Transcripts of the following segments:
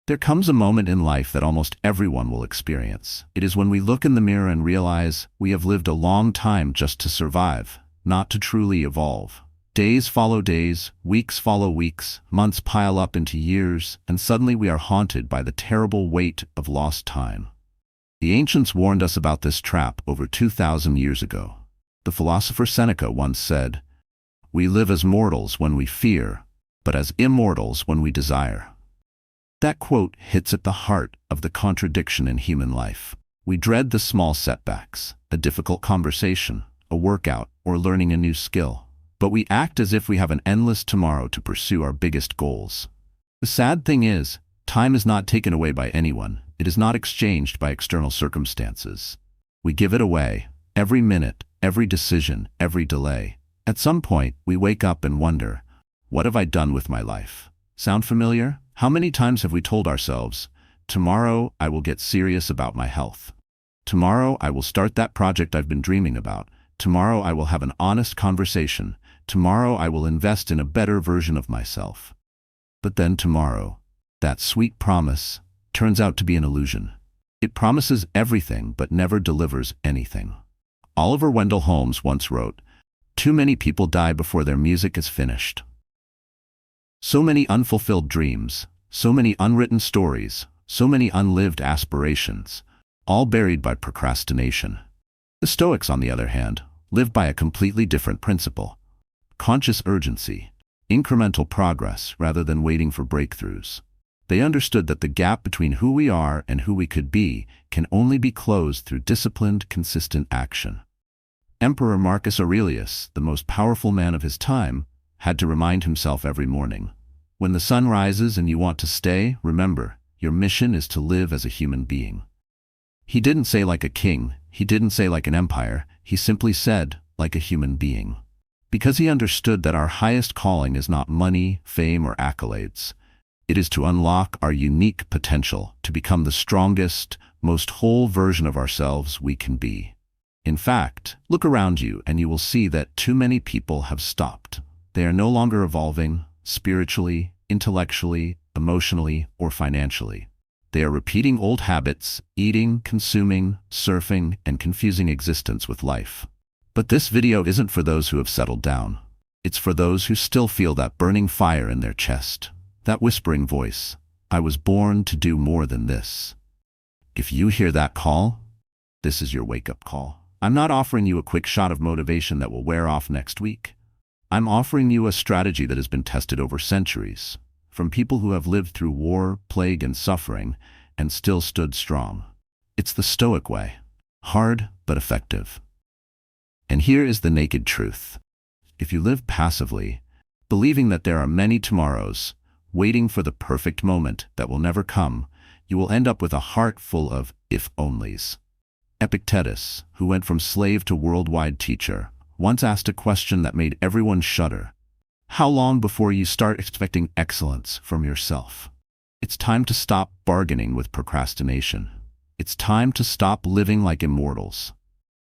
There comes a moment in life that almost everyone will experience. It is when we look in the mirror and realize we have lived a long time just to survive, not to truly evolve. Days follow days, weeks follow weeks, months pile up into years, and suddenly we are haunted by the terrible weight of lost time. The ancients warned us about this trap over 2,000 years ago. The philosopher Seneca once said, "We live as mortals when we fear, but as immortals when we desire." That quote hits at the heart of the contradiction in human life. We dread the small setbacks, a difficult conversation, a workout, or learning a new skill. But we act as if we have an endless tomorrow to pursue our biggest goals. The sad thing is, time is not taken away by anyone. It is not exchanged by external circumstances. We give it away, every minute, every decision, every delay. At some point, we wake up and wonder, what have I done with my life? Sound familiar? How many times have we told ourselves, tomorrow I will get serious about my health. Tomorrow I will start that project I've been dreaming about. Tomorrow I will have an honest conversation. Tomorrow I will invest in a better version of myself. But then tomorrow, that sweet promise, turns out to be an illusion. It promises everything but never delivers anything. Oliver Wendell Holmes once wrote, "Too many people die before their music is finished." So many unfulfilled dreams, so many unwritten stories, so many unlived aspirations, all buried by procrastination. The Stoics, on the other hand, lived by a completely different principle. Conscious urgency, incremental progress rather than waiting for breakthroughs. They understood that the gap between who we are and who we could be can only be closed through disciplined, consistent action. Emperor Marcus Aurelius, the most powerful man of his time, had to remind himself every morning, when the sun rises and you want to stay, remember, your mission is to live as a human being. He didn't say like a king, he didn't say like an empire, he simply said like a human being. Because he understood that our highest calling is not money, fame, or accolades. It is to unlock our unique potential, to become the strongest, most whole version of ourselves we can be. In fact, look around you and you will see that too many people have stopped. They are no longer evolving, spiritually, intellectually, emotionally, or financially. They are repeating old habits, eating, consuming, surfing, and confusing existence with life. But this video isn't for those who have settled down. It's for those who still feel that burning fire in their chest, that whispering voice, "I was born to do more than this." If you hear that call, this is your wake-up call. I'm not offering you a quick shot of motivation that will wear off next week. I'm offering you a strategy that has been tested over centuries, from people who have lived through war, plague, and suffering, and still stood strong. It's the Stoic way, hard but effective. And here is the naked truth. If you live passively, believing that there are many tomorrows, waiting for the perfect moment that will never come, you will end up with a heart full of if-onlys. Epictetus, who went from slave to worldwide teacher, once asked a question that made everyone shudder. How long before you start expecting excellence from yourself? It's time to stop bargaining with procrastination. It's time to stop living like immortals,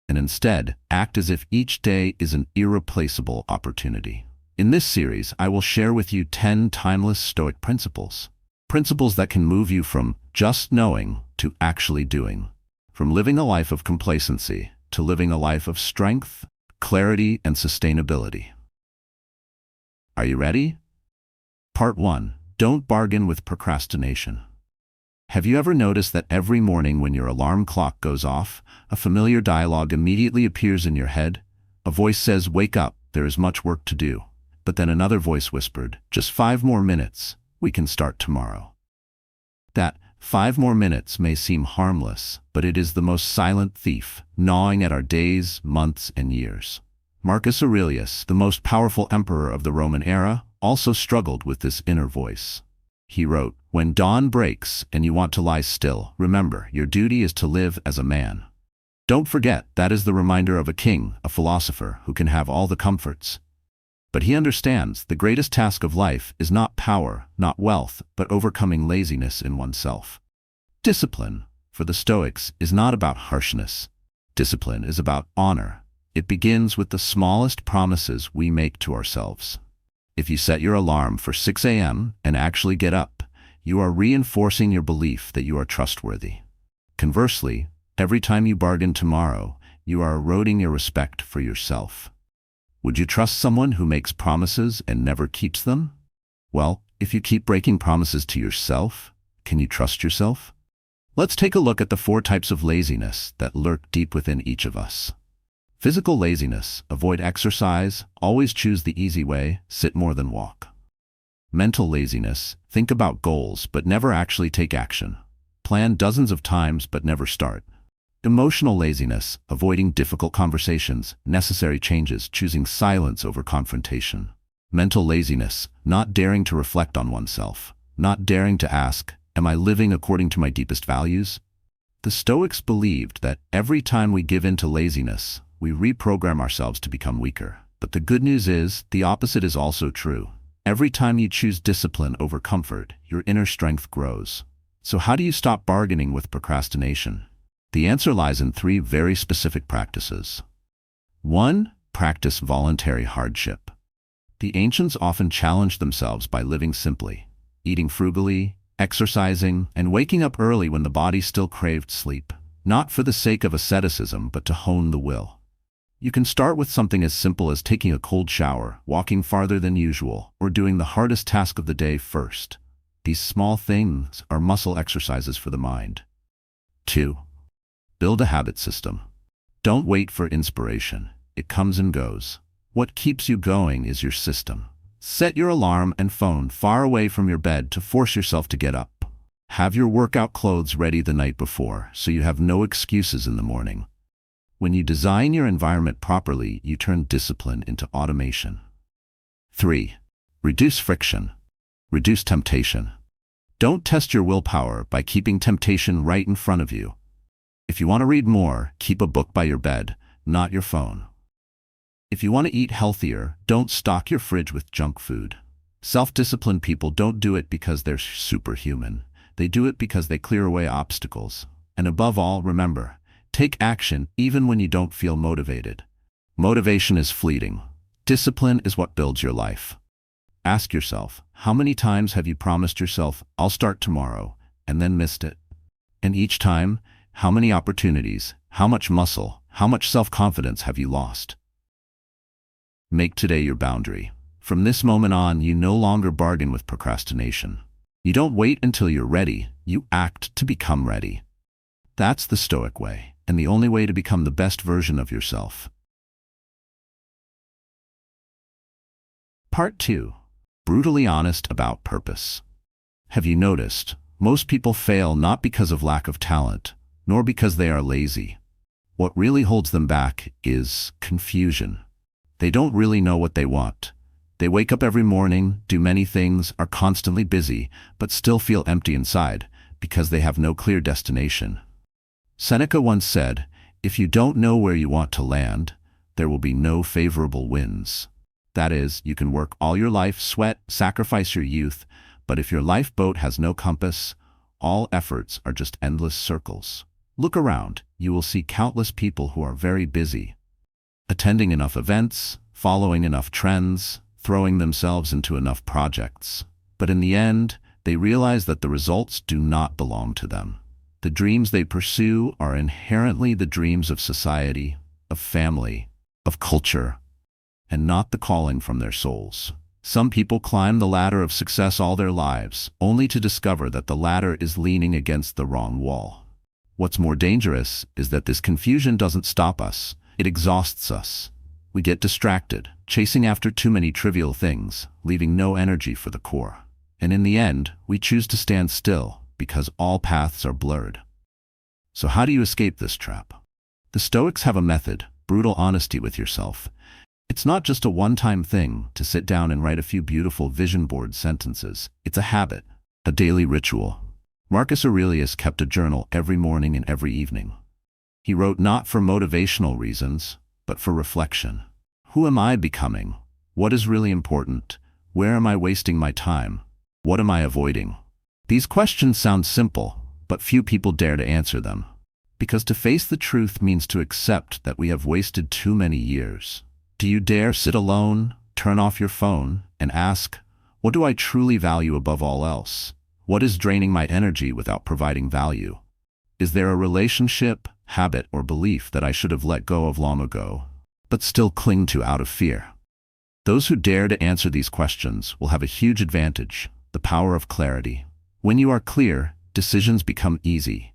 and instead act as if each day is an irreplaceable opportunity. In this series, I will share with you 10 timeless Stoic principles. Principles that can move you from just knowing to actually doing. From living a life of complacency to living a life of strength, clarity, and sustainability. Are you ready? Part 1. Don't bargain with procrastination. Have you ever noticed that every morning when your alarm clock goes off, a familiar dialogue immediately appears in your head? A voice says, "Wake up, there is much work to do." But then another voice whispered, "Just 5 more minutes, we can start tomorrow." That 5 more minutes may seem harmless, but it is the most silent thief, gnawing at our days, months, and years. Marcus Aurelius, the most powerful emperor of the Roman era, also struggled with this inner voice. He wrote, "When dawn breaks and you want to lie still, remember, your duty is to live as a man." Don't forget, that is the reminder of a king, a philosopher, who can have all the comforts. But he understands the greatest task of life is not power, not wealth, but overcoming laziness in oneself. Discipline, for the Stoics, is not about harshness. Discipline is about honor. It begins with the smallest promises we make to ourselves. If you set your alarm for 6 a.m. and actually get up, you are reinforcing your belief that you are trustworthy. Conversely, every time you bargain tomorrow, you are eroding your respect for yourself. Would you trust someone who makes promises and never keeps them? Well, if you keep breaking promises to yourself, can you trust yourself? Let's take a look at the 4 types of laziness that lurk deep within each of us. Physical laziness: avoid exercise, always choose the easy way, sit more than walk. Mental laziness: think about goals but never actually take action. Plan dozens of times but never start. Emotional laziness: avoiding difficult conversations, necessary changes, choosing silence over confrontation. Mental laziness: not daring to reflect on oneself, not daring to ask, am I living according to my deepest values? The Stoics believed that every time we give in to laziness, we reprogram ourselves to become weaker. But the good news is, the opposite is also true. Every time you choose discipline over comfort, your inner strength grows. So how do you stop bargaining with procrastination? The answer lies in 3 very specific practices. 1. Practice voluntary hardship. The ancients often challenged themselves by living simply, eating frugally, exercising, and waking up early when the body still craved sleep, not for the sake of asceticism but to hone the will. You can start with something as simple as taking a cold shower, walking farther than usual, or doing the hardest task of the day first. These small things are muscle exercises for the mind. 2. Build a habit system. Don't wait for inspiration. It comes and goes. What keeps you going is your system. Set your alarm and phone far away from your bed to force yourself to get up. Have your workout clothes ready the night before so you have no excuses in the morning. When you design your environment properly, you turn discipline into automation. 3. Reduce friction. Reduce temptation. Don't test your willpower by keeping temptation right in front of you. If you want to read more, keep a book by your bed, not your phone. If you want to eat healthier, don't stock your fridge with junk food. Self-disciplined people don't do it because they're superhuman. They do it because they clear away obstacles. And above all, remember, take action even when you don't feel motivated. Motivation is fleeting. Discipline is what builds your life. Ask yourself, how many times have you promised yourself, I'll start tomorrow, and then missed it? And each time, how many opportunities, how much muscle, how much self-confidence have you lost? Make today your boundary. From this moment on, you no longer bargain with procrastination. You don't wait until you're ready, you act to become ready. That's the Stoic way, and the only way to become the best version of yourself. Part 2. Brutally honest about purpose. Have you noticed, most people fail not because of lack of talent, nor because they are lazy. What really holds them back is confusion. They don't really know what they want. They wake up every morning, do many things, are constantly busy, but still feel empty inside because they have no clear destination. Seneca once said, if you don't know where you want to land, there will be no favorable winds. That is, you can work all your life, sweat, sacrifice your youth, but if your lifeboat has no compass, all efforts are just endless circles. Look around, you will see countless people who are very busy, attending enough events, following enough trends, throwing themselves into enough projects. But in the end, they realize that the results do not belong to them. The dreams they pursue are inherently the dreams of society, of family, of culture, and not the calling from their souls. Some people climb the ladder of success all their lives, only to discover that the ladder is leaning against the wrong wall. What's more dangerous is that this confusion doesn't stop us, it exhausts us. We get distracted, chasing after too many trivial things, leaving no energy for the core. And in the end, we choose to stand still, because all paths are blurred. So how do you escape this trap? The Stoics have a method: brutal honesty with yourself. It's not just a one-time thing to sit down and write a few beautiful vision board sentences. It's a habit, a daily ritual. Marcus Aurelius kept a journal every morning and every evening. He wrote not for motivational reasons, but for reflection. Who am I becoming? What is really important? Where am I wasting my time? What am I avoiding? These questions sound simple, but few people dare to answer them. Because to face the truth means to accept that we have wasted too many years. Do you dare sit alone, turn off your phone, and ask, what do I truly value above all else? What is draining my energy without providing value? Is there a relationship, habit, or belief that I should have let go of long ago, but still cling to out of fear? Those who dare to answer these questions will have a huge advantage: the power of clarity. When you are clear, decisions become easy.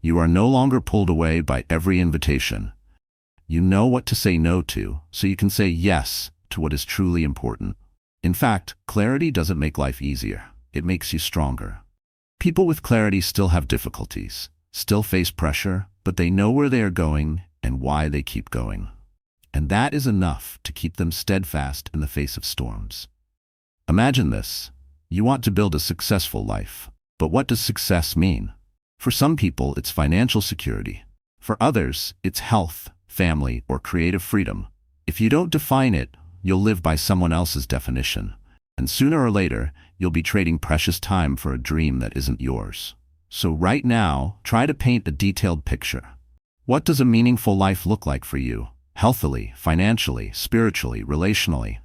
You are no longer pulled away by every invitation. You know what to say no to, so you can say yes to what is truly important. In fact, clarity doesn't make life easier. It makes you stronger. People with clarity still have difficulties, still face pressure, but they know where they are going and why they keep going. And that is enough to keep them steadfast in the face of storms. Imagine this. You want to build a successful life. But what does success mean? For some people, it's financial security. For others, it's health, family, or creative freedom. If you don't define it, you'll live by someone else's definition. And sooner or later, you'll be trading precious time for a dream that isn't yours. So right now, try to paint a detailed picture. What does a meaningful life look like for you? Healthily, financially, spiritually, relationally?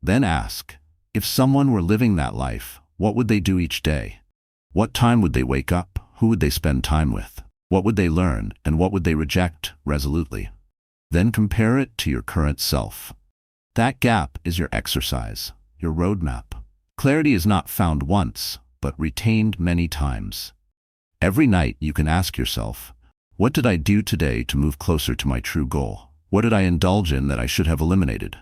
Then ask, if someone were living that life, what would they do each day? What time would they wake up? Who would they spend time with? What would they learn, and what would they reject resolutely? Then compare it to your current self. That gap is your exercise, your roadmap. Clarity is not found once, but retained many times. Every night you can ask yourself, what did I do today to move closer to my true goal? What did I indulge in that I should have eliminated?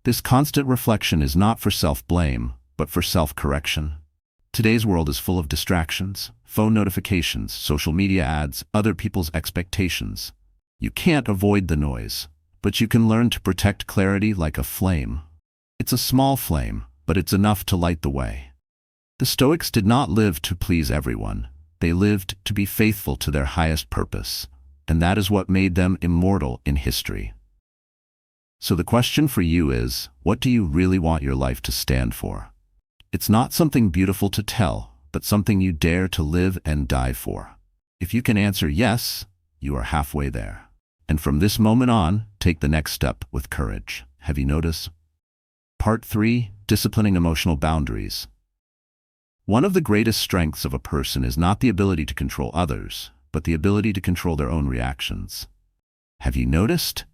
This constant reflection is not for self-blame, but for self-correction. Today's world is full of distractions, phone notifications, social media ads, other people's expectations. You can't avoid the noise, but you can learn to protect clarity like a flame. It's a small flame, but it's enough to light the way. The Stoics did not live to please everyone. They lived to be faithful to their highest purpose, and that is what made them immortal in history. So the question for you is, what do you really want your life to stand for? It's not something beautiful to tell, but something you dare to live and die for. If you can answer yes, you are halfway there. And from this moment on, take the next step with courage. Have you noticed? Part 3, Disciplining Emotional Boundaries. One of the greatest strengths of a person is not the ability to control others, but the ability to control their own reactions. Have you noticed?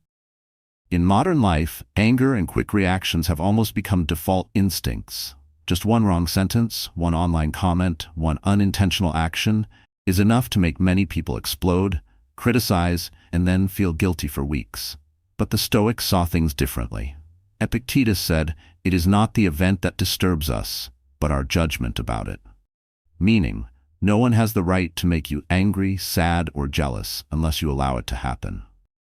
In modern life, anger and quick reactions have almost become default instincts. Just one wrong sentence, one online comment, one unintentional action is enough to make many people explode, criticize, and then feel guilty for weeks. But the Stoics saw things differently. Epictetus said, "It is not the event that disturbs us, but our judgment about it." Meaning, no one has the right to make you angry, sad, or jealous unless you allow it to happen.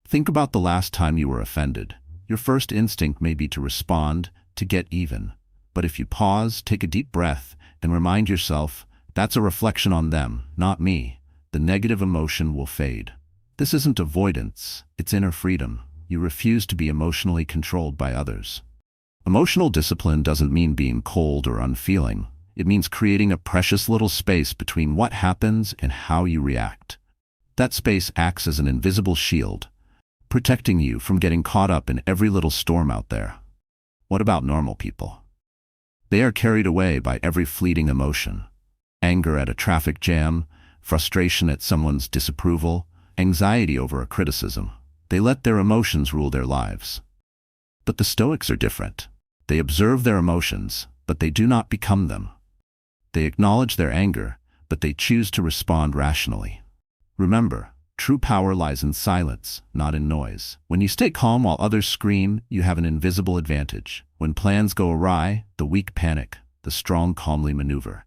Think about the last time you were offended. Your first instinct may be to respond, to get even. But if you pause, take a deep breath, and remind yourself, that's a reflection on them, not me, the negative emotion will fade. This isn't avoidance, it's inner freedom. You refuse to be emotionally controlled by others. Emotional discipline doesn't mean being cold or unfeeling. It means creating a precious little space between what happens and how you react. That space acts as an invisible shield, protecting you from getting caught up in every little storm out there. What about normal people? They are carried away by every fleeting emotion. Anger at a traffic jam, frustration at someone's disapproval, anxiety over a criticism. They let their emotions rule their lives. But the Stoics are different. They observe their emotions, but they do not become them. They acknowledge their anger, but they choose to respond rationally. Remember, true power lies in silence, not in noise. When you stay calm while others scream, you have an invisible advantage. When plans go awry, the weak panic, the strong calmly maneuver.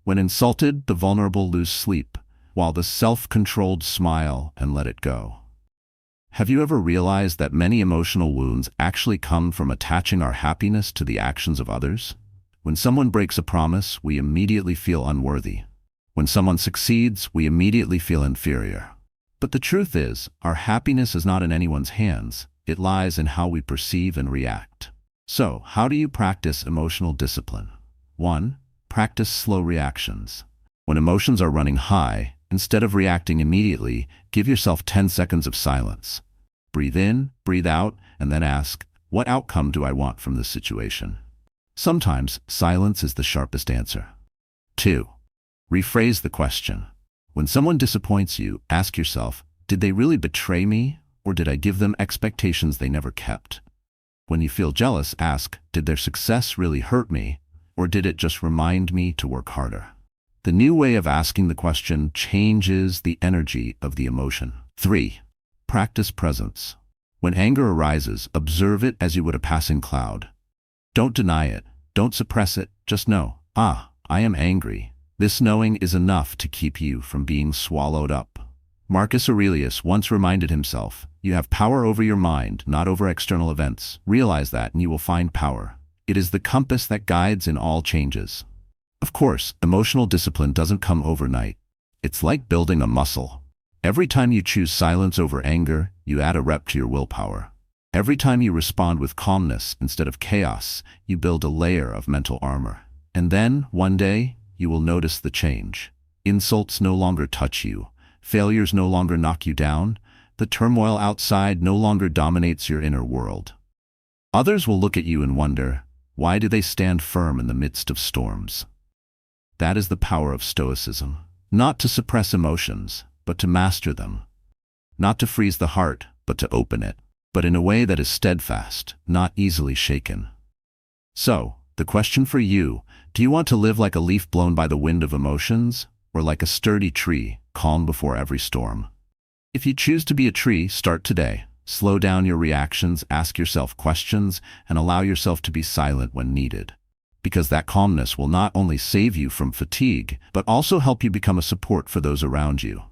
When insulted, the vulnerable lose sleep, while the self-controlled smile and let it go. Have you ever realized that many emotional wounds actually come from attaching our happiness to the actions of others? When someone breaks a promise, we immediately feel unworthy. When someone succeeds, we immediately feel inferior. But the truth is, our happiness is not in anyone's hands. It lies in how we perceive and react. So, how do you practice emotional discipline? 1. Practice slow reactions. When emotions are running high, instead of reacting immediately, give yourself 10 seconds of silence. Breathe in, breathe out, and then ask, what outcome do I want from this situation? Sometimes, silence is the sharpest answer. 2. Rephrase the question. When someone disappoints you, ask yourself, did they really betray me, or did I give them expectations they never kept? When you feel jealous, ask, did their success really hurt me, or did it just remind me to work harder? The new way of asking the question changes the energy of the emotion. 3. Practice presence. When anger arises, observe it as you would a passing cloud. Don't deny it. Don't suppress it. Just know, I am angry. This knowing is enough to keep you from being swallowed up. Marcus Aurelius once reminded himself, you have power over your mind, not over external events. Realize that and you will find power. It is the compass that guides in all changes. Of course, emotional discipline doesn't come overnight. It's like building a muscle. Every time you choose silence over anger, you add a rep to your willpower. Every time you respond with calmness instead of chaos, you build a layer of mental armor. And then, one day, you will notice the change. Insults no longer touch you. Failures no longer knock you down. The turmoil outside no longer dominates your inner world. Others will look at you and wonder, why do they stand firm in the midst of storms? That is the power of Stoicism. Not to suppress emotions, but to master them. Not to freeze the heart, but to open it. But in a way that is steadfast, not easily shaken. So, the question for you, do you want to live like a leaf blown by the wind of emotions, or like a sturdy tree, calm before every storm? If you choose to be a tree, start today. Slow down your reactions, ask yourself questions, and allow yourself to be silent when needed. Because that calmness will not only save you from fatigue, but also help you become a support for those around you.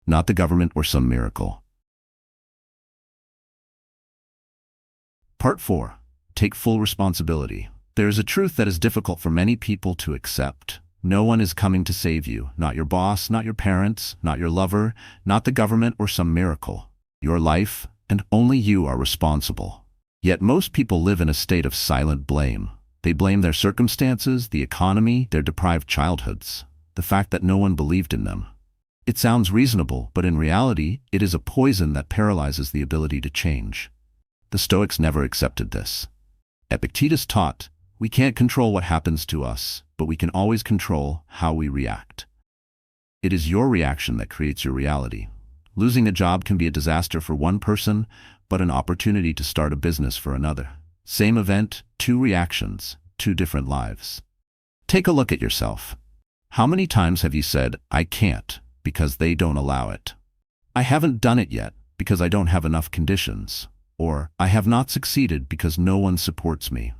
Not the government or some miracle. Part 4. Take full responsibility. There is a truth that is difficult for many people to accept. No one is coming to save you. Not your boss, not your parents, not your lover, not the government or some miracle. Your life, and only you are responsible. Yet most people live in a state of silent blame. They blame their circumstances, the economy, their deprived childhoods, the fact that no one believed in them. It sounds reasonable, but in reality, it is a poison that paralyzes the ability to change. The Stoics never accepted this. Epictetus taught, we can't control what happens to us, but we can always control how we react. It is your reaction that creates your reality. Losing a job can be a disaster for one person, but an opportunity to start a business for another. Same event, two reactions, two different lives. Take a look at yourself. How many times have you said, I can't, because they don't allow it? I haven't done it yet, because I don't have enough conditions. Or, I have not succeeded because no one supports me.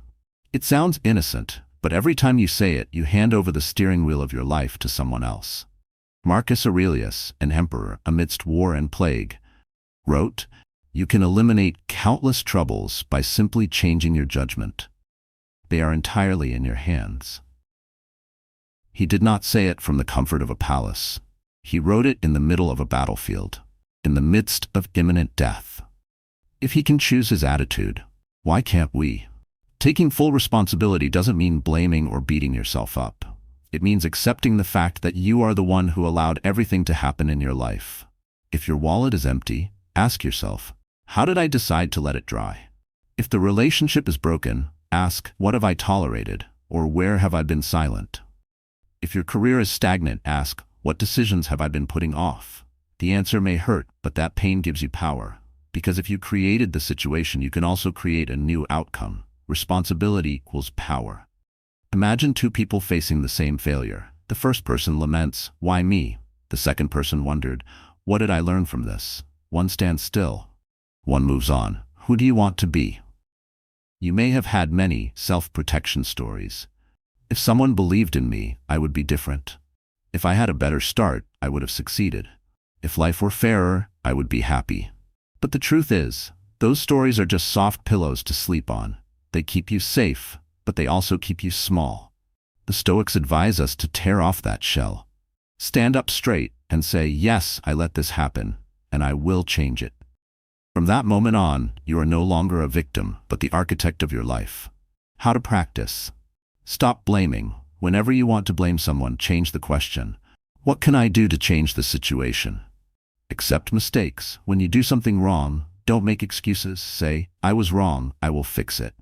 It sounds innocent, but every time you say it, you hand over the steering wheel of your life to someone else. Marcus Aurelius, an emperor amidst war and plague, wrote, you can eliminate countless troubles by simply changing your judgment. They are entirely in your hands. He did not say it from the comfort of a palace. He wrote it in the middle of a battlefield, in the midst of imminent death. If he can choose his attitude, why can't we? Taking full responsibility doesn't mean blaming or beating yourself up. It means accepting the fact that you are the one who allowed everything to happen in your life. If your wallet is empty, ask yourself, how did I decide to let it dry? If the relationship is broken, ask, what have I tolerated, or where have I been silent? If your career is stagnant, ask, what decisions have I been putting off? The answer may hurt, but that pain gives you power. Because if you created the situation, you can also create a new outcome. Responsibility equals power. Imagine two people facing the same failure. The first person laments, why me? The second person wondered, what did I learn from this? One stands still. One moves on. Who do you want to be? You may have had many self-protection stories. If someone believed in me, I would be different. If I had a better start, I would have succeeded. If life were fairer, I would be happy. But the truth is, those stories are just soft pillows to sleep on. They keep you safe, but they also keep you small. The Stoics advise us to tear off that shell. Stand up straight and say, yes, I let this happen, and I will change it. From that moment on, you are no longer a victim, but the architect of your life. How to practice. Stop blaming. Whenever you want to blame someone, change the question. What can I do to change the situation? Accept mistakes. When you do something wrong, don't make excuses. Say, I was wrong, I will fix it.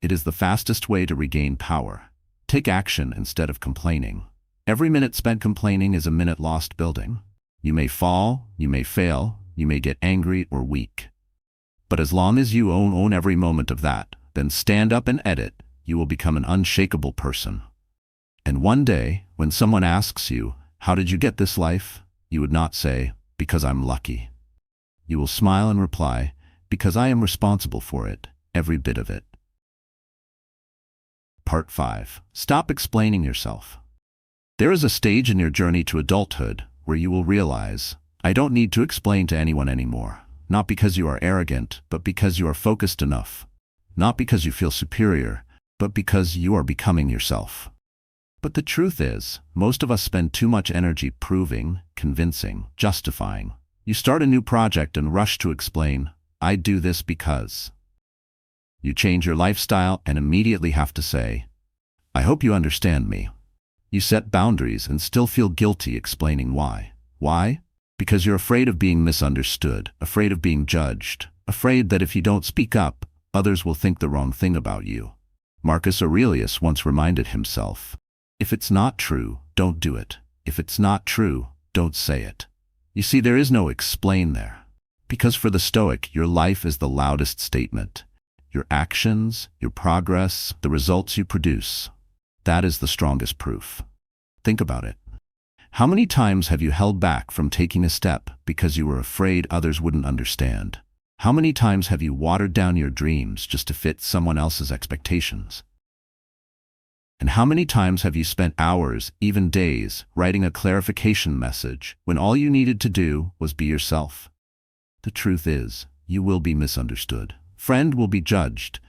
It is the fastest way to regain power. Take action instead of complaining. Every minute spent complaining is a minute lost building. You may fall, you may fail, you may get angry or weak. But as long as you own every moment of that, then stand up and edit, you will become an unshakable person. And one day, when someone asks you, "How did you get this life?" you would not say, "Because I'm lucky." You will smile and reply, "Because I am responsible for it, every bit of it." Part 5. Stop explaining yourself. There is a stage in your journey to adulthood where you will realize, I don't need to explain to anyone anymore. Not because you are arrogant, but because you are focused enough. Not because you feel superior, but because you are becoming yourself. But the truth is, most of us spend too much energy proving, convincing, justifying. You start a new project and rush to explain, I do this because. You change your lifestyle and immediately have to say, I hope you understand me. You set boundaries and still feel guilty explaining why. Why? Because you're afraid of being misunderstood, afraid of being judged, afraid that if you don't speak up, others will think the wrong thing about you. Marcus Aurelius once reminded himself, if it's not true, don't do it. If it's not true, don't say it. You see, there is no explain there. Because for the Stoic, your life is the loudest statement. Your actions, your progress, the results you produce. That is the strongest proof. Think about it. How many times have you held back from taking a step because you were afraid others wouldn't understand? How many times have you watered down your dreams just to fit someone else's expectations? And how many times have you spent hours, even days, writing a clarification message when all you needed to do was be yourself? The truth is, you will be misunderstood. Friend will be judged.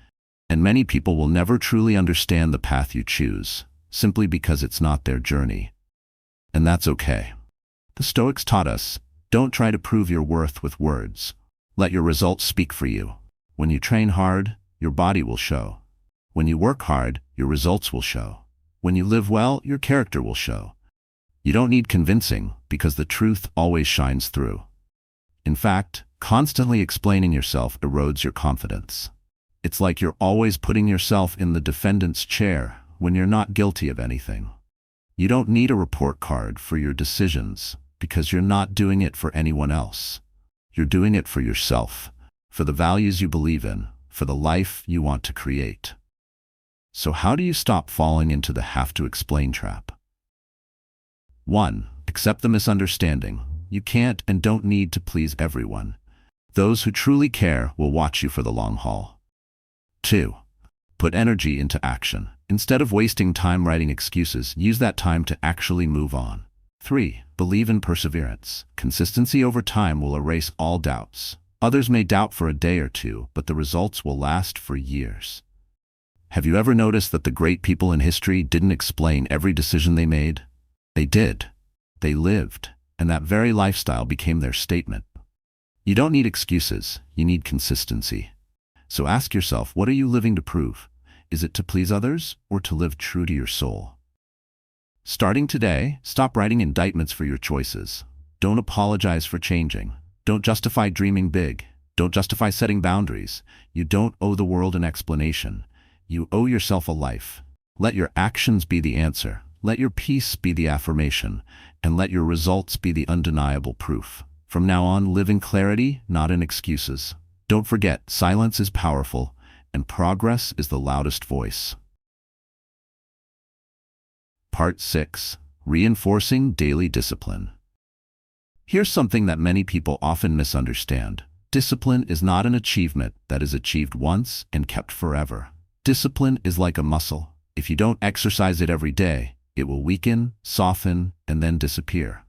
And many people will never truly understand the path you choose, simply because it's not their journey. And that's okay. The Stoics taught us, don't try to prove your worth with words. Let your results speak for you. When you train hard, your body will show. When you work hard, your results will show. When you live well, your character will show. You don't need convincing, because the truth always shines through. In fact, constantly explaining yourself erodes your confidence. It's like you're always putting yourself in the defendant's chair when you're not guilty of anything. You don't need a report card for your decisions because you're not doing it for anyone else. You're doing it for yourself, for the values you believe in, for the life you want to create. So how do you stop falling into the have-to-explain trap? 1. Accept the misunderstanding. You can't and don't need to please everyone. Those who truly care will watch you for the long haul. 2. Put energy into action. Instead of wasting time writing excuses, use that time to actually move on. 3. Believe in perseverance. Consistency over time will erase all doubts. Others may doubt for a day or two, but the results will last for years. Have you ever noticed that the great people in history didn't explain every decision they made? They did. They lived, and that very lifestyle became their statement. You don't need excuses, you need consistency. So ask yourself, what are you living to prove? Is it to please others or to live true to your soul? Starting today, stop writing indictments for your choices. Don't apologize for changing. Don't justify dreaming big. Don't justify setting boundaries. You don't owe the world an explanation. You owe yourself a life. Let your actions be the answer. Let your peace be the affirmation. And let your results be the undeniable proof. From now on, live in clarity, not in excuses. Don't forget, silence is powerful, and progress is the loudest voice. Part 6. Reinforcing daily discipline. Here's something that many people often misunderstand. Discipline is not an achievement that is achieved once and kept forever. Discipline is like a muscle. If you don't exercise it every day, it will weaken, soften, and then disappear.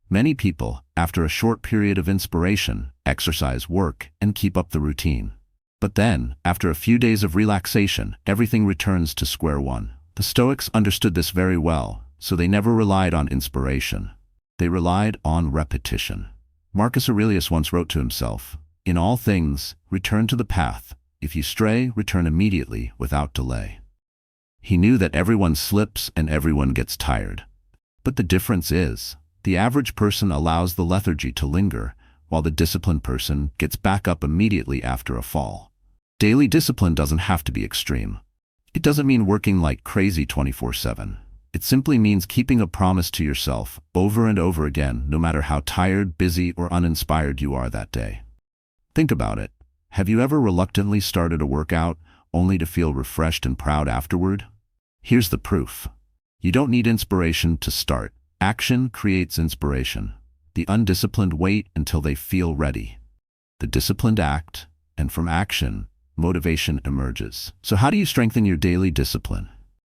Many people, after a short period of inspiration, exercise, work, and keep up the routine. But then, after a few days of relaxation, everything returns to square one. The Stoics understood this very well, so they never relied on inspiration. They relied on repetition. Marcus Aurelius once wrote to himself, "In all things, return to the path. If you stray, return immediately, without delay." He knew that everyone slips and everyone gets tired. But the difference is, the average person allows the lethargy to linger, while the disciplined person gets back up immediately after a fall. Daily discipline doesn't have to be extreme. It doesn't mean working like crazy 24/7. It simply means keeping a promise to yourself over and over again, no matter how tired, busy, or uninspired you are that day. Think about it. Have you ever reluctantly started a workout only to feel refreshed and proud afterward? Here's the proof. You don't need inspiration to start. Action creates inspiration. The undisciplined wait until they feel ready. The disciplined act, and from action, motivation emerges. So how do you strengthen your daily discipline?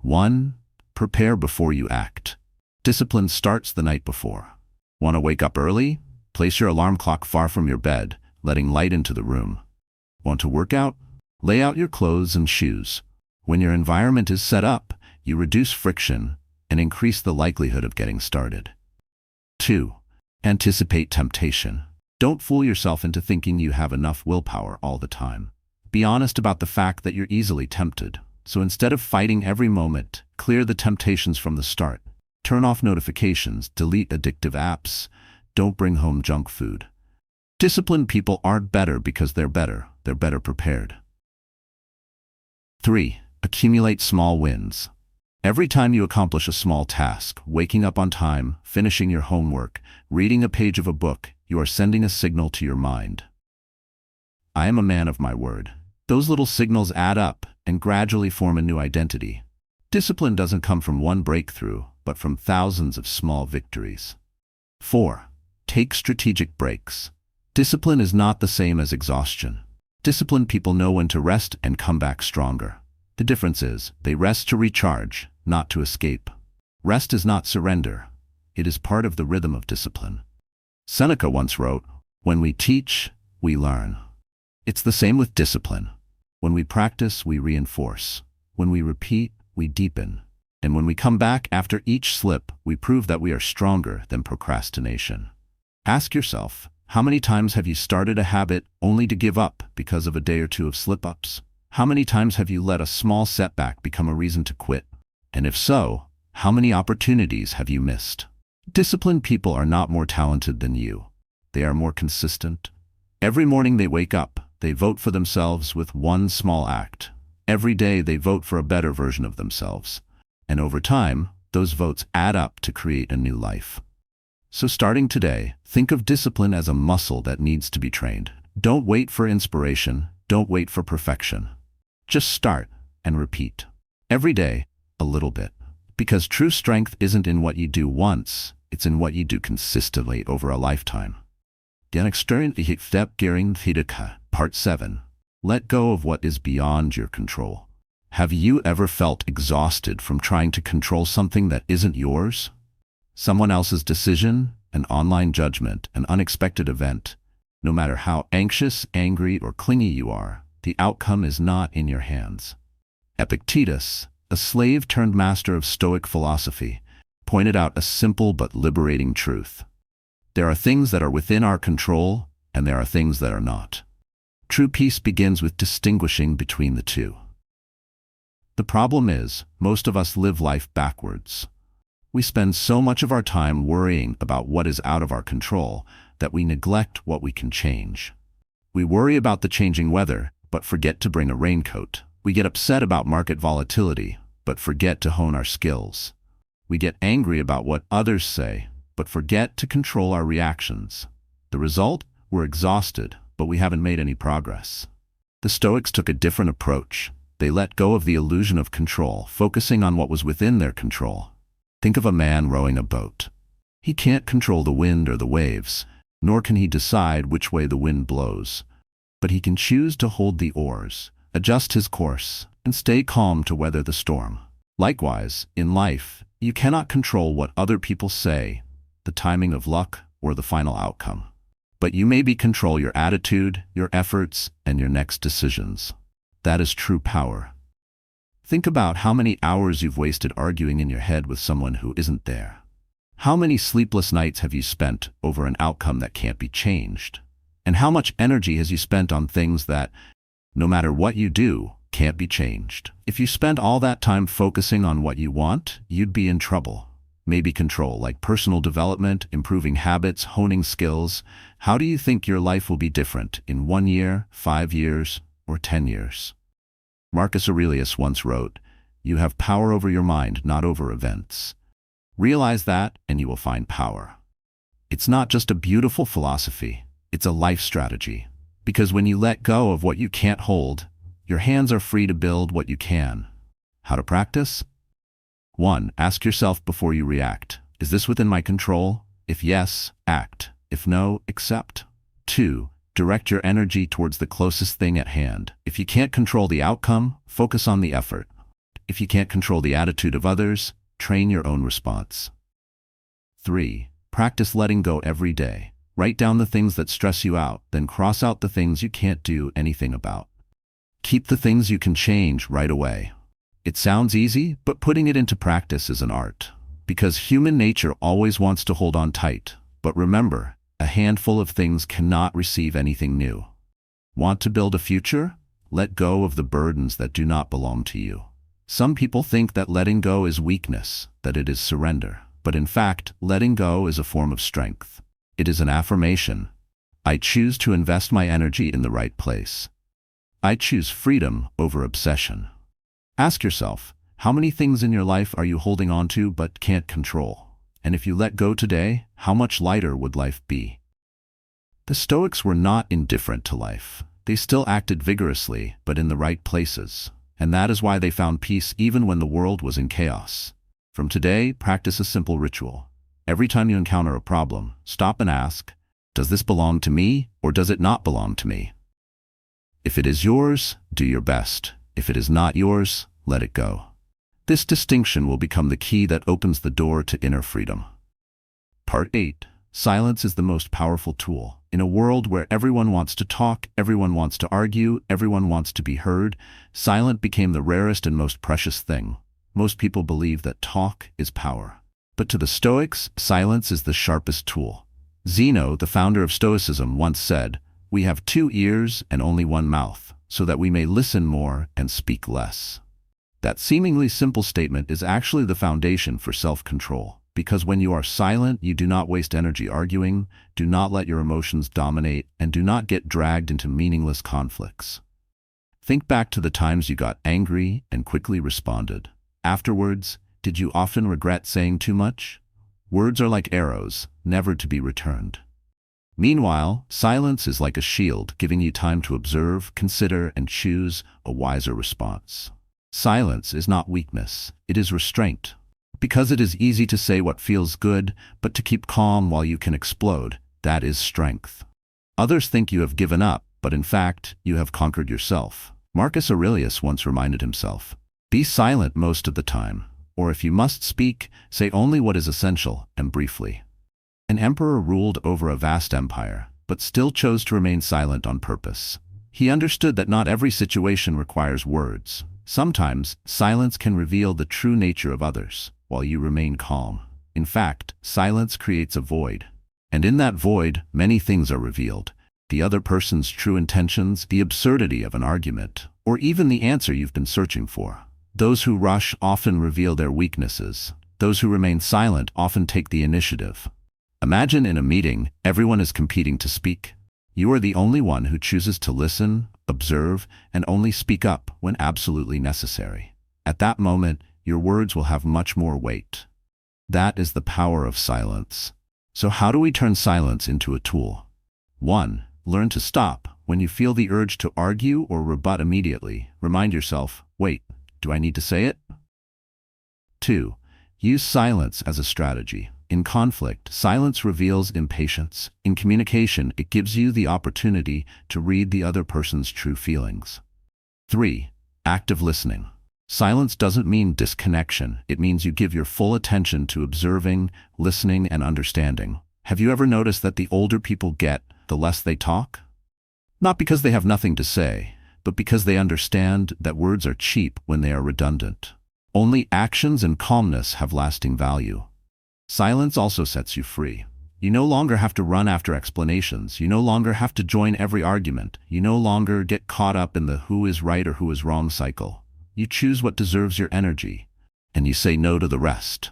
1. Prepare before you act. Discipline starts the night before. Want to wake up early? Place your alarm clock far from your bed, letting light into the room. Want to work out? Lay out your clothes and shoes. When your environment is set up, you reduce friction and increase the likelihood of getting started. 2. Anticipate temptation. Don't fool yourself into thinking you have enough willpower all the time. Be honest about the fact that you're easily tempted. So instead of fighting every moment, clear the temptations from the start. Turn off notifications, delete addictive apps, don't bring home junk food. Disciplined people aren't better because they're better prepared. 3. Accumulate small wins. Every time you accomplish a small task, waking up on time, finishing your homework, reading a page of a book, you are sending a signal to your mind. I am a man of my word. Those little signals add up and gradually form a new identity. Discipline doesn't come from one breakthrough, but from thousands of small victories. 4. Take strategic breaks. Discipline is not the same as exhaustion. Disciplined people know when to rest and come back stronger. The difference is, they rest to recharge, not to escape. Rest is not surrender. It is part of the rhythm of discipline. Seneca once wrote, "When we teach, we learn." It's the same with discipline. When we practice, we reinforce. When we repeat, we deepen. And when we come back after each slip, we prove that we are stronger than procrastination. Ask yourself, how many times have you started a habit only to give up because of a day or two of slip-ups? How many times have you let a small setback become a reason to quit? And if so, how many opportunities have you missed? Disciplined people are not more talented than you. They are more consistent. Every morning they wake up, they vote for themselves with one small act. Every day they vote for a better version of themselves. And over time, those votes add up to create a new life. So starting today, think of discipline as a muscle that needs to be trained. Don't wait for inspiration. Don't wait for perfection. Just start and repeat. Every day, a little bit. Because true strength isn't in what you do once, it's in what you do consistently over a lifetime. Part 7. Let go of what is beyond your control. Have you ever felt exhausted from trying to control something that isn't yours? Someone else's decision, an online judgment, an unexpected event. No matter how anxious, angry, or clingy you are, the outcome is not in your hands. Epictetus, a slave turned master of Stoic philosophy, pointed out a simple but liberating truth. There are things that are within our control, and there are things that are not. True peace begins with distinguishing between the two. The problem is, most of us live life backwards. We spend so much of our time worrying about what is out of our control that we neglect what we can change. We worry about the changing weather, but forget to bring a raincoat. We get upset about market volatility, but forget to hone our skills. We get angry about what others say, but forget to control our reactions. The result? We're exhausted, but we haven't made any progress. The Stoics took a different approach. They let go of the illusion of control, focusing on what was within their control. Think of a man rowing a boat. He can't control the wind or the waves, nor can he decide which way the wind blows. But he can choose to hold the oars, adjust his course, and stay calm to weather the storm. Likewise, in life, you cannot control what other people say, the timing of luck, or the final outcome. But you maybe control your attitude, your efforts, and your next decisions. That is true power. Think about how many hours you've wasted arguing in your head with someone who isn't there. How many sleepless nights have you spent over an outcome that can't be changed? And how much energy has you spent on things that, no matter what you do, can't be changed? If you spent all that time focusing on what you want, you'd be in trouble. Maybe control, like personal development, improving habits, honing skills. How do you think your life will be different in 1 year, 5 years, or 10 years? Marcus Aurelius once wrote, You have power over your mind, not over events. Realize that, and you will find power. It's not just a beautiful philosophy, it's a life strategy. Because when you let go of what you can't hold, your hands are free to build what you can. How to practice? 1. Ask yourself before you react. Is this within my control? If yes, act. If no, accept. 2. Direct your energy towards the closest thing at hand. If you can't control the outcome, focus on the effort. If you can't control the attitude of others, train your own response. 3. Practice letting go every day. Write down the things that stress you out, then cross out the things you can't do anything about. Keep the things you can change right away. It sounds easy, but putting it into practice is an art. Because human nature always wants to hold on tight. But remember, a handful of things cannot receive anything new. Want to build a future? Let go of the burdens that do not belong to you. Some people think that letting go is weakness, that it is surrender. But in fact, letting go is a form of strength. It is an affirmation. I choose to invest my energy in the right place. I choose freedom over obsession. Ask yourself, how many things in your life are you holding on to but can't control? And if you let go today, how much lighter would life be? The Stoics were not indifferent to life. They still acted vigorously, but in the right places. And that is why they found peace even when the world was in chaos. From today, practice a simple ritual. Every time you encounter a problem, stop and ask, does this belong to me or does it not belong to me? If it is yours, do your best. If it is not yours, let it go. This distinction will become the key that opens the door to inner freedom. Part 8. Silence is the most powerful tool. In a world where everyone wants to talk, everyone wants to argue, everyone wants to be heard, silence became the rarest and most precious thing. Most people believe that talk is power. But to the Stoics, silence is the sharpest tool. Zeno, the founder of Stoicism, once said, "We have 2 ears and only 1 mouth, so that we may listen more and speak less." That seemingly simple statement is actually the foundation for self-control. Because when you are silent, you do not waste energy arguing, do not let your emotions dominate, and do not get dragged into meaningless conflicts. Think back to the times you got angry and quickly responded. Afterwards, did you often regret saying too much? Words are like arrows, never to be returned. Meanwhile, silence is like a shield, giving you time to observe, consider, and choose a wiser response. Silence is not weakness, it is restraint. Because it is easy to say what feels good, but to keep calm while you can explode, that is strength. Others think you have given up, but in fact, you have conquered yourself. Marcus Aurelius once reminded himself, "Be silent most of the time, or if you must speak, say only what is essential and briefly." An emperor ruled over a vast empire, but still chose to remain silent on purpose. He understood that not every situation requires words. Sometimes, silence can reveal the true nature of others, while you remain calm. In fact, silence creates a void. And in that void, many things are revealed. The other person's true intentions, the absurdity of an argument, or even the answer you've been searching for. Those who rush often reveal their weaknesses. Those who remain silent often take the initiative. Imagine in a meeting, everyone is competing to speak. You are the only one who chooses to listen, observe, and only speak up when absolutely necessary. At that moment, your words will have much more weight. That is the power of silence. So how do we turn silence into a tool? 1. Learn to stop. When you feel the urge to argue or rebut immediately, remind yourself, wait, do I need to say it? 2. Use silence as a strategy. In conflict, silence reveals impatience. In communication, it gives you the opportunity to read the other person's true feelings. 3. Active listening. Silence doesn't mean disconnection. It means you give your full attention to observing, listening, and understanding. Have you ever noticed that the older people get, the less they talk? Not because they have nothing to say, but because they understand that words are cheap when they are redundant. Only actions and calmness have lasting value. Silence also sets you free. You no longer have to run after explanations. You no longer have to join every argument. You no longer get caught up in the who is right or who is wrong cycle. You choose what deserves your energy, and you say no to the rest.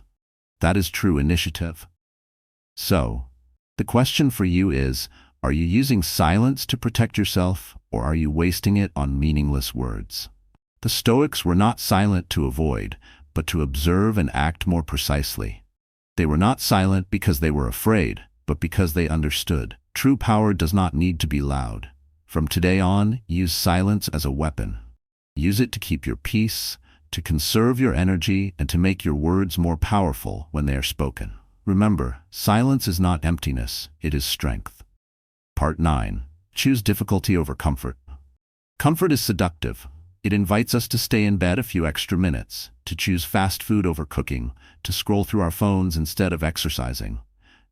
That is true initiative. So, the question for you is, are you using silence to protect yourself, or are you wasting it on meaningless words? The Stoics were not silent to avoid, but to observe and act more precisely. They were not silent because they were afraid, but because they understood. True power does not need to be loud. From today on, use silence as a weapon. Use it to keep your peace, to conserve your energy, and to make your words more powerful when they are spoken. Remember, silence is not emptiness, it is strength. Part 9. Choose difficulty over comfort. Comfort is seductive. It invites us to stay in bed a few extra minutes, to choose fast food over cooking, to scroll through our phones instead of exercising.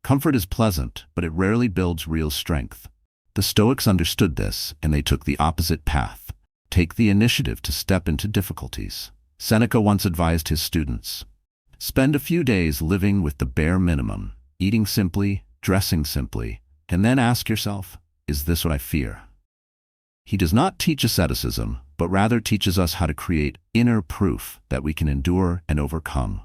Comfort is pleasant, but it rarely builds real strength. The Stoics understood this, and they took the opposite path. Take the initiative to step into difficulties. Seneca once advised his students, spend a few days living with the bare minimum, eating simply, dressing simply, and then ask yourself, is this what I fear? He does not teach asceticism, but rather teaches us how to create inner proof that we can endure and overcome.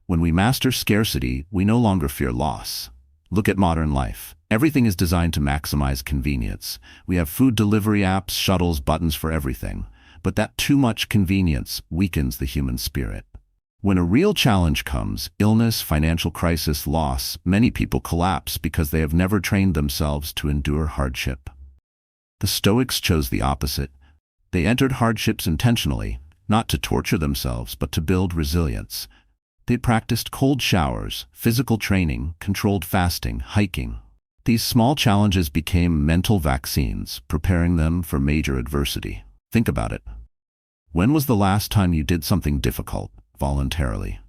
When we master scarcity, we no longer fear loss. Look at modern life. Everything is designed to maximize convenience. We have food delivery apps, shuttles, buttons for everything. But that too much convenience weakens the human spirit. When a real challenge comes, illness, financial crisis, loss, many people collapse because they have never trained themselves to endure hardship. The Stoics chose the opposite. They entered hardships intentionally, not to torture themselves, but to build resilience. They practiced cold showers, physical training, controlled fasting, hiking. These small challenges became mental vaccines, preparing them for major adversity. Think about it. When was the last time you did something difficult, voluntarily?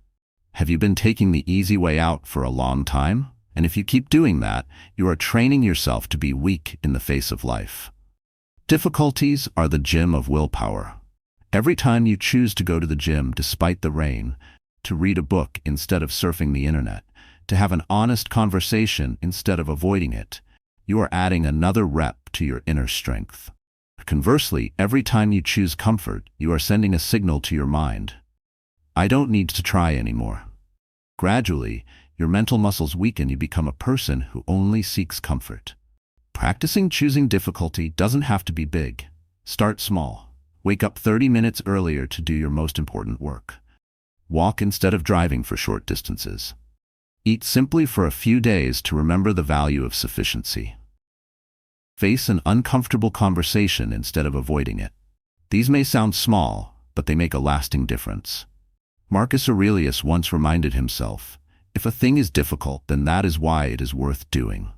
Have you been taking the easy way out for a long time? And if you keep doing that, you are training yourself to be weak in the face of life. Difficulties are the gym of willpower. Every time you choose to go to the gym despite the rain, to read a book instead of surfing the internet, to have an honest conversation instead of avoiding it, you are adding another rep to your inner strength. Conversely, every time you choose comfort, you are sending a signal to your mind. I don't need to try anymore. Gradually, your mental muscles weaken, you become a person who only seeks comfort. Practicing choosing difficulty doesn't have to be big. Start small. Wake up 30 minutes earlier to do your most important work. Walk instead of driving for short distances. Eat simply for a few days to remember the value of sufficiency. Face an uncomfortable conversation instead of avoiding it. These may sound small, but they make a lasting difference. Marcus Aurelius once reminded himself, if a thing is difficult, then that is why it is worth doing.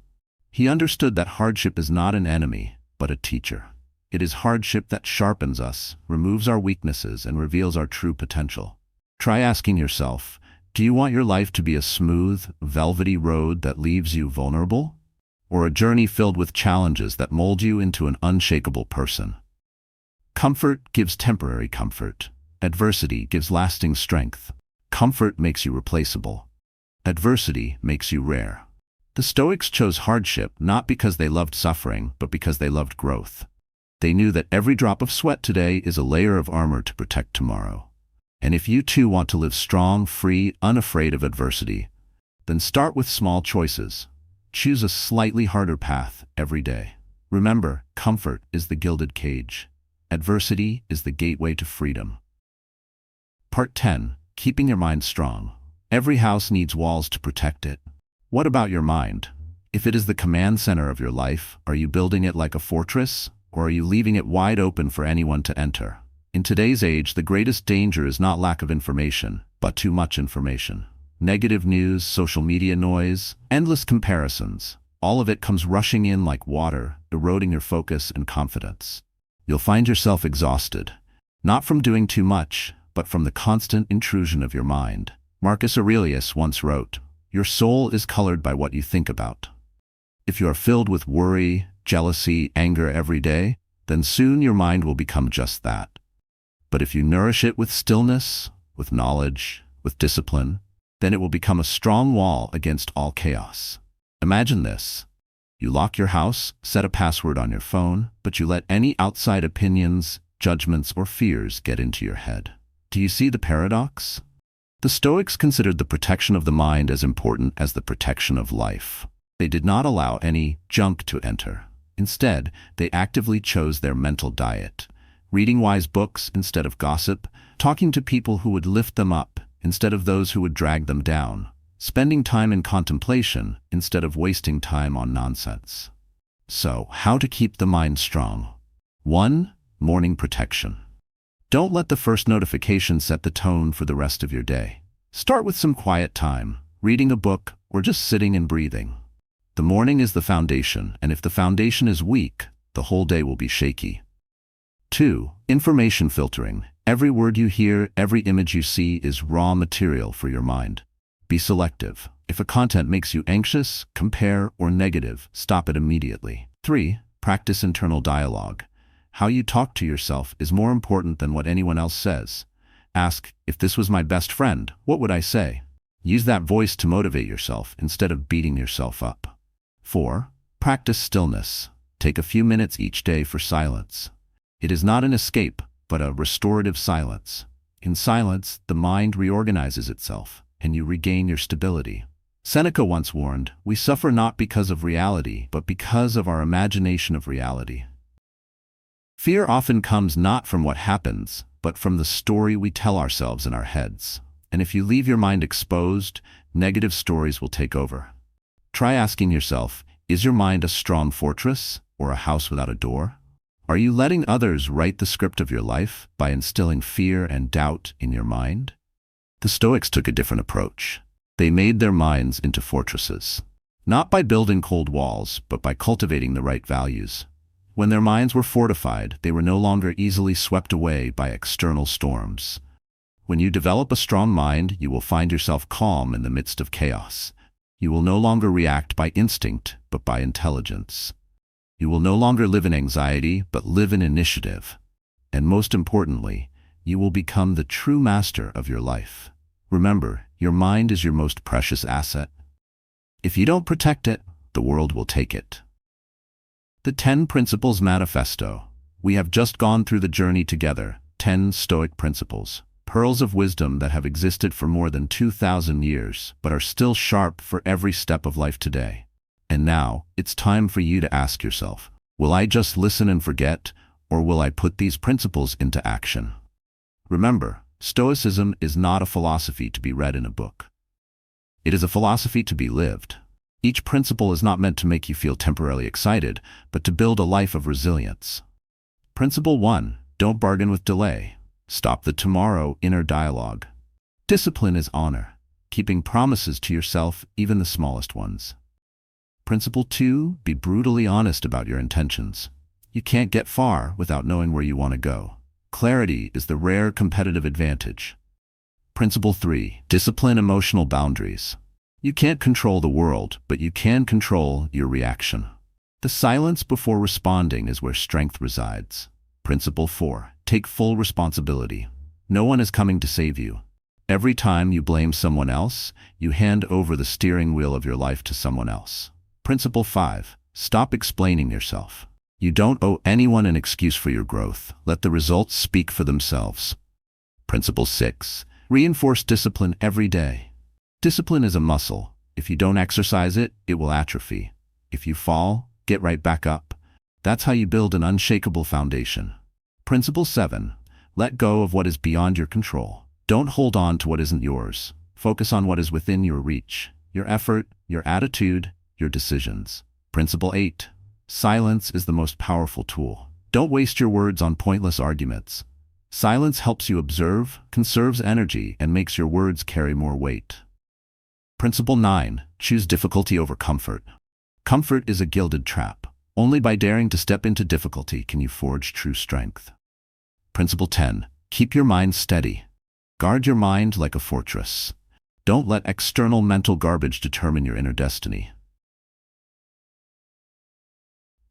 He understood that hardship is not an enemy, but a teacher. It is hardship that sharpens us, removes our weaknesses, and reveals our true potential. Try asking yourself, do you want your life to be a smooth, velvety road that leaves you vulnerable? Or a journey filled with challenges that mold you into an unshakable person? Comfort gives temporary comfort. Adversity gives lasting strength. Comfort makes you replaceable. Adversity makes you rare. The Stoics chose hardship not because they loved suffering, but because they loved growth. They knew that every drop of sweat today is a layer of armor to protect tomorrow. And if you too want to live strong, free, unafraid of adversity, then start with small choices. Choose a slightly harder path every day. Remember, comfort is the gilded cage. Adversity is the gateway to freedom. Part 10. Keeping your mind strong. Every house needs walls to protect it. What about your mind? If it is the command center of your life, are you building it like a fortress, or are you leaving it wide open for anyone to enter? In today's age, the greatest danger is not lack of information, but too much information. Negative news, social media noise, endless comparisons. All of it comes rushing in like water, eroding your focus and confidence. You'll find yourself exhausted, not from doing too much, but from the constant intrusion of your mind. Marcus Aurelius once wrote, your soul is colored by what you think about. If you are filled with worry, jealousy, anger every day, then soon your mind will become just that. But if you nourish it with stillness, with knowledge, with discipline, then it will become a strong wall against all chaos. Imagine this. You lock your house, set a password on your phone, but you let any outside opinions, judgments, or fears get into your head. Do you see the paradox? The Stoics considered the protection of the mind as important as the protection of life. They did not allow any junk to enter. Instead, they actively chose their mental diet. reading wise books instead of gossip, talking to people who would lift them up instead of those who would drag them down, spending time in contemplation instead of wasting time on nonsense. So, how to keep the mind strong? 1. Morning protection. Don't let the first notification set the tone for the rest of your day. Start with some quiet time, reading a book, or just sitting and breathing. The morning is the foundation, and if the foundation is weak, the whole day will be shaky. 2. Information filtering. Every word you hear, every image you see is raw material for your mind. Be selective. If a content makes you anxious, compare, or negative, stop it immediately. 3. Practice internal dialogue. How you talk to yourself is more important than what anyone else says. Ask, if this was my best friend, what would I say? Use that voice to motivate yourself instead of beating yourself up. 4. Practice stillness. Take a few minutes each day for silence. It is not an escape, but a restorative silence. In silence, the mind reorganizes itself, and you regain your stability. Seneca once warned, "We suffer not because of reality, but because of our imagination of reality." Fear often comes not from what happens, but from the story we tell ourselves in our heads. And if you leave your mind exposed, negative stories will take over. Try asking yourself, is your mind a strong fortress or a house without a door? Are you letting others write the script of your life by instilling fear and doubt in your mind? The Stoics took a different approach. They made their minds into fortresses, not by building cold walls, but by cultivating the right values. When their minds were fortified, they were no longer easily swept away by external storms. When you develop a strong mind, you will find yourself calm in the midst of chaos. You will no longer react by instinct, but by intelligence. You will no longer live in anxiety, but live in initiative. And most importantly, you will become the true master of your life. Remember, your mind is your most precious asset. If you don't protect it, the world will take it. The 10 Principles Manifesto. We have just gone through the journey together, 10 Stoic principles, pearls of wisdom that have existed for more than 2,000 years, but are still sharp for every step of life today. And now, it's time for you to ask yourself, will I just listen and forget, or will I put these principles into action? Remember, Stoicism is not a philosophy to be read in a book. It is a philosophy to be lived. Each principle is not meant to make you feel temporarily excited, but to build a life of resilience. Principle 1. Don't bargain with delay. Stop the tomorrow inner dialogue. Discipline is honor, keeping promises to yourself, even the smallest ones. Principle 2. Be brutally honest about your intentions. You can't get far without knowing where you want to go. Clarity is the rare competitive advantage. Principle 3. Discipline emotional boundaries. You can't control the world, but you can control your reaction. The silence before responding is where strength resides. Principle 4. Take full responsibility. No one is coming to save you. Every time you blame someone else, you hand over the steering wheel of your life to someone else. Principle 5. Stop explaining yourself. You don't owe anyone an excuse for your growth. Let the results speak for themselves. Principle 6. Reinforce discipline every day. Discipline is a muscle. If you don't exercise it, it will atrophy. If you fall, get right back up. That's how you build an unshakable foundation. Principle 7. Let go of what is beyond your control. Don't hold on to what isn't yours. Focus on what is within your reach. Your effort, your attitude, your decisions. Principle 8. Silence is the most powerful tool. Don't waste your words on pointless arguments. Silence helps you observe, conserves energy, and makes your words carry more weight. Principle 9. Choose difficulty over comfort. Comfort is a gilded trap. Only by daring to step into difficulty can you forge true strength. Principle 10. Keep your mind steady. Guard your mind like a fortress. Don't let external mental garbage determine your inner destiny.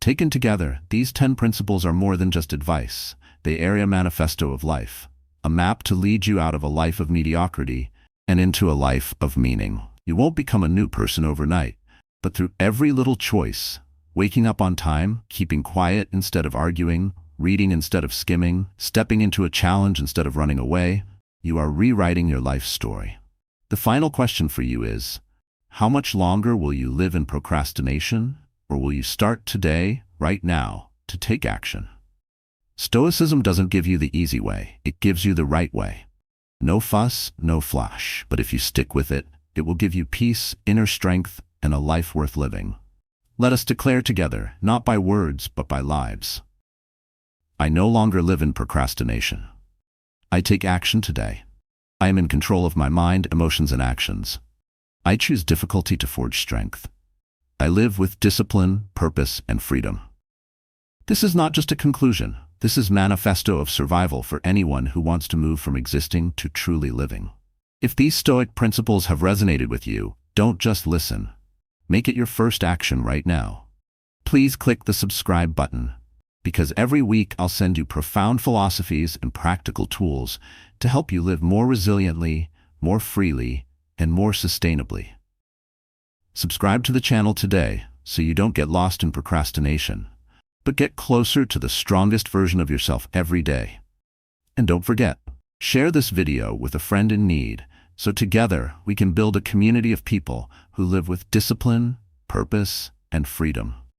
Taken together, these 10 principles are more than just advice. They are a manifesto of life, a map to lead you out of a life of mediocrity and into a life of meaning. You won't become a new person overnight, but through every little choice, waking up on time, keeping quiet instead of arguing, reading instead of skimming, stepping into a challenge instead of running away, you are rewriting your life story. The final question for you is, how much longer will you live in procrastination, or will you start today, right now, to take action? Stoicism doesn't give you the easy way, it gives you the right way. No fuss, no flash, but if you stick with it, it will give you peace, inner strength, and a life worth living. Let us declare together, not by words, but by lives. I no longer live in procrastination. I take action today. I am in control of my mind, emotions, and actions. I choose difficulty to forge strength. I live with discipline, purpose, and freedom. This is not just a conclusion. This is a manifesto of survival for anyone who wants to move from existing to truly living. If these Stoic principles have resonated with you, don't just listen. Make it your first action right now. Please click the subscribe button, because every week I'll send you profound philosophies and practical tools to help you live more resiliently, more freely, and more sustainably. Subscribe to the channel today so you don't get lost in procrastination, but get closer to the strongest version of yourself every day. And don't forget, share this video with a friend in need so together we can build a community of people who live with discipline, purpose, and freedom.